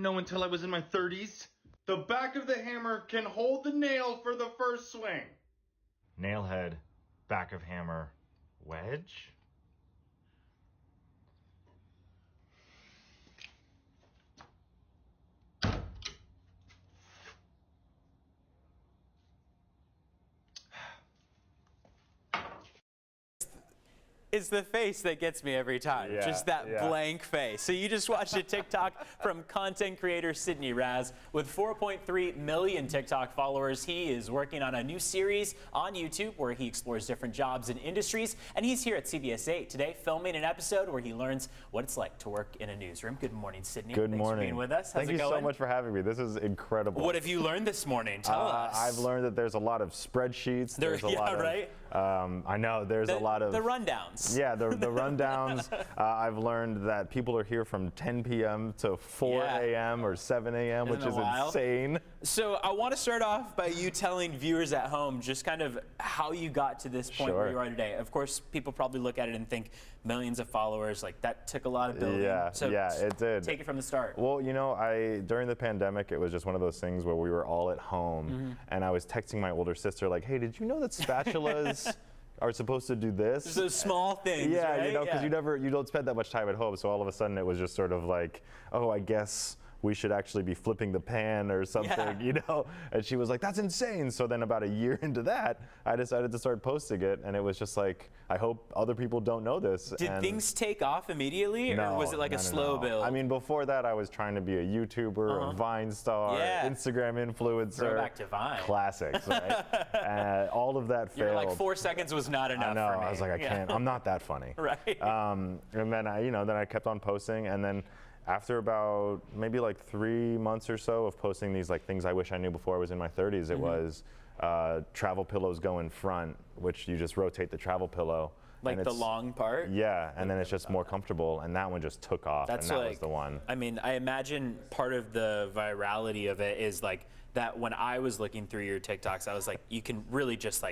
know until I was in my 30s. The back of the hammer can hold the nail for the first swing. Nailhead, back of hammer, wedge? It's the face that gets me every time. Yeah, just that blank face. So you just watched a TikTok from content creator Sidney Raz. With 4.3 million TikTok followers, he is working on a new series on YouTube where he explores different jobs and industries. And he's here at CBS 8 today filming an episode where he learns what it's like to work in a newsroom. Good morning, Sidney. Good morning. Thanks for being with us. How's Thank it you going? so much for having me. This is incredible. What have you learned this morning? Tell us. I've learned that there's a lot of spreadsheets. There's a lot of, right? I know there's a lot of the rundowns. Yeah, the rundowns. I've learned that people are here from 10 p.m. to 4 a.m. or 7 a.m., which is insane. So I want to start off by you telling viewers at home just kind of how you got to this point where you are today. Of course, people probably look at it and think millions of followers, like that took a lot of building. Yeah, so yeah, it did. Take it from the start. Well, you know, during the pandemic, it was just one of those things where we were all at home, and I was texting my older sister like, hey, did you know that spatulas are supposed to do this? Just those small things, yeah, right? you know, because you don't spend that much time at home, so all of a sudden it was just sort of like, oh, I guess we should actually be flipping the pan or something, you know? And she was like, that's insane. So then about a year into that, I decided to start posting it, and it was just like, I hope other people don't know this. Did things take off immediately, or was it like a slow build? I mean, before that, I was trying to be a YouTuber, a Vine star, Instagram influencer. Throwback to Vine. Classics, right? All of that failed. You're like 4 seconds was not enough I know, for me. I was like, I can't, I'm not that funny. Right. And then I kept on posting, and then after about maybe like 3 months or so of posting these like things I wish I knew before I was in my 30s, it was travel pillows go in front, which you just rotate the travel pillow. Like the long part? Yeah, and then it's just more comfortable, and that one just took off, and that was the one. I mean, I imagine part of the virality of it is like that when I was looking through your TikToks, I was like, you can really just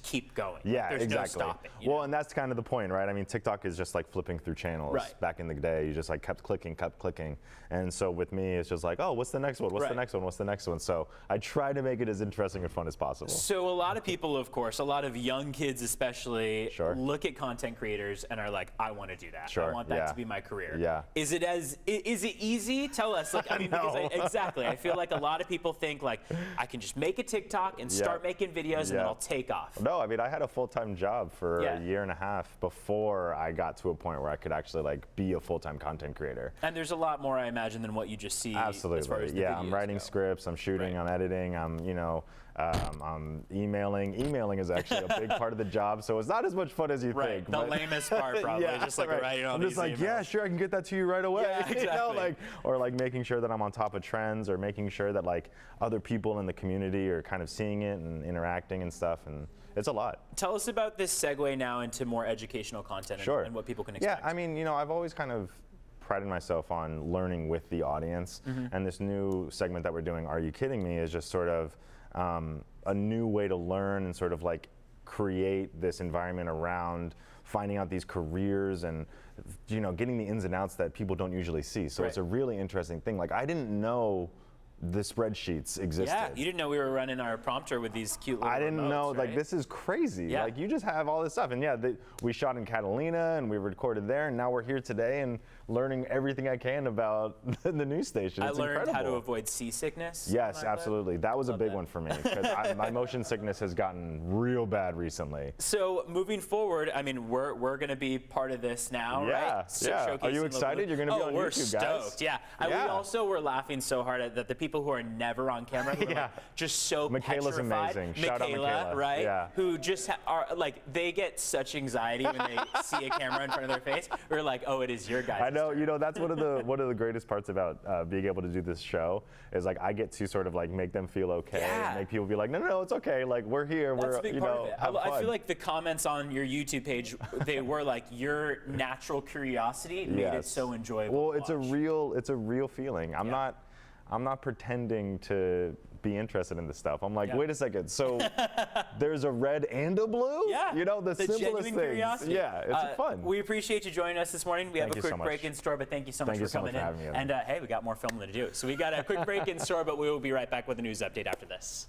keep going. Yeah, There's exactly. no stopping. Well, and that's kind of the point, right? I mean, TikTok is just like flipping through channels. Right. Back in the day, you just like kept clicking. And so with me, it's just like, oh, what's the next one? What's the next one? What's the next one? So I try to make it as interesting and fun as possible. So a lot of people, of course, a lot of young kids especially, look at content creators and are like, I want to do that. I want that to be my career. Yeah. Is it easy? Tell us. Like, I mean, because exactly. I feel like a lot of people think like, I can just make a TikTok and start making videos and then I'll take off. No, I mean, I had a full-time job for a year and a half before I got to a point where I could actually like be a full-time content creator. And there's a lot more, I imagine, than what you just see. Absolutely. As far as the I'm writing scripts, I'm shooting, I'm editing, I'm emailing. Emailing is actually a big part of the job, so it's not as much fun as you think. The lamest part, probably. Just like writing all these emails. I'm just like, yeah, sure, I can get that to you right away. Yeah, exactly. You know, or making sure that I'm on top of trends, or making sure that like other people in the community are kind of seeing it and interacting and stuff, and it's a lot. Tell us about this segue now into more educational content and what people can expect. Yeah, I mean, I've always kind of prided myself on learning with the audience, and this new segment that we're doing, Are You Kidding Me, is just sort of a new way to learn and sort of like create this environment around finding out these careers and getting the ins and outs that people don't usually see. So it's a really interesting thing. Like, I didn't know the spreadsheets existed. Yeah, you didn't know we were running our prompter with these cute little I didn't remotes, know, right? like, this is crazy. Yeah. Like, you just have all this stuff. And we shot in Catalina and we recorded there, and now we're here today and learning everything I can about the news station. It's learned incredible. how to avoid seasickness. Yes, absolutely. That was a big one for me, because my motion sickness has gotten real bad recently. So moving forward, I mean, we're going to be part of this now, right? So Are you excited? You're going to be on YouTube, guys. We're stoked, yeah. We also were laughing so hard at that the people who are never on camera, who are like, just so Michaela's petrified. amazing. Shout out Michaela, right? Yeah. Who just are like, they get such anxiety when they see a camera in front of their face. We're like, oh, it is your guys. I know. That's one of the greatest parts about being able to do this show is like I get to sort of like make them feel okay, and make people be like, no, it's okay. Like, we're here. That's a big part of it. Have fun. I feel like the comments on your YouTube page, they were like, your natural curiosity made it so enjoyable. Well, it's a real feeling. I'm not pretending to be interested in this stuff. I'm like, Yeah. wait a second, so there's a red and a blue? Yeah, You know, the simplest genuine things. curiosity. Yeah, it's fun. We appreciate you joining us this morning. We have Thank a you quick so much. break in store, but thank you so much Thank you for so much coming for in. having me. And hey, we got more filming to do. So we got a quick break in store, but we will be right back with a news update after this.